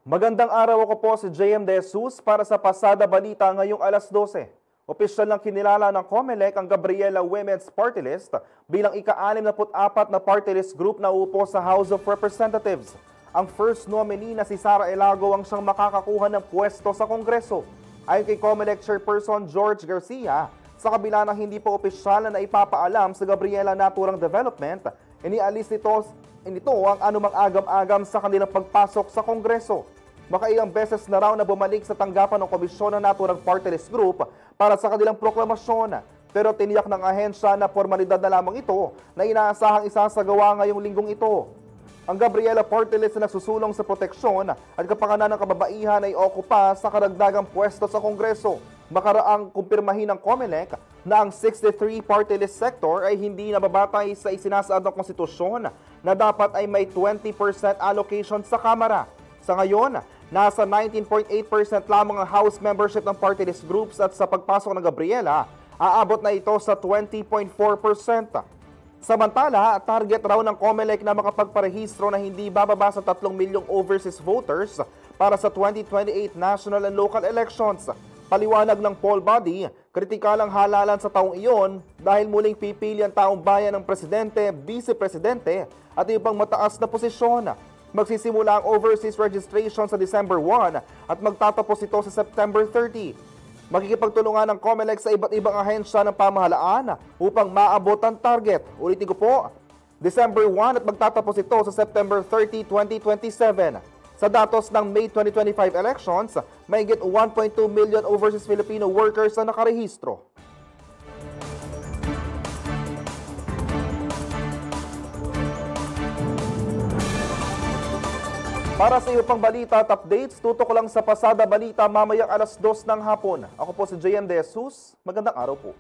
Magandang araw, ako po si JM De Jesus para sa Pasada Balita ngayong alas 12. Opisyal lang kinilala ng COMELEC ang Gabriela Women's Party List bilang ika-64 na party list group na uupo sa House of Representatives. Ang first nominee na si Sara Elago ang siyang makakakuha ng pwesto sa Kongreso. Ayon kay COMELEC Chairperson George Garcia, sa kabila ng hindi pa opisyal na ipapaalam sa Gabriela Naturang Development, inialis nito ang anumang agam-agam sa kanilang pagpasok sa Kongreso. Makailang beses na raw na bumalik sa tanggapan ng Komisyon ng Naturang Party List Group para sa kanilang proklamasyon. Pero tiniyak ng ahensya na formalidad na lamang ito na inaasahang isasagawa ngayong linggong ito. Ang Gabriela Party List na nagsusulong sa proteksyon at kapakanan ng kababaihan ay okupa sa karagdagang pwesto sa Kongreso. Makaraang kumpirmahin ng COMELEC na ang 63 party list sector ay hindi nababatay sa isinasaad ng konstitusyon na dapat ay may 20% allocation sa Kamara. Sa ngayon, nasa 19.8% lamang ang House membership ng party list groups at sa pagpasok ng Gabriela, aabot na ito sa 20.4%. Samantala, target raw ng COMELEC na makapagparehistro na hindi bababa sa 3 milyong overseas voters para sa 2028 national and local elections. Paliwanag ng poll body, kritikal ang halalan sa taong iyon dahil muling pipili ang taong bayan ng presidente, vice-presidente at ibang mataas na posisyon. Magsisimula ang overseas registration sa December 1 at magtatapos ito sa September 30. Makikipagtulungan ng COMELEC sa iba't ibang ahensya ng pamahalaan upang maabot ang target. Ulitin ko po, December 1 at magtatapos ito sa September 30, 2027. Sa datos ng May 2025 elections, mahigit 1.2 million overseas Filipino workers ang nakarehistro. Para sa iyo pang balita at updates, tutok lang sa Pasada Balita mamayang alas 2 ng hapon. Ako po si JM De Jesus. Magandang araw po.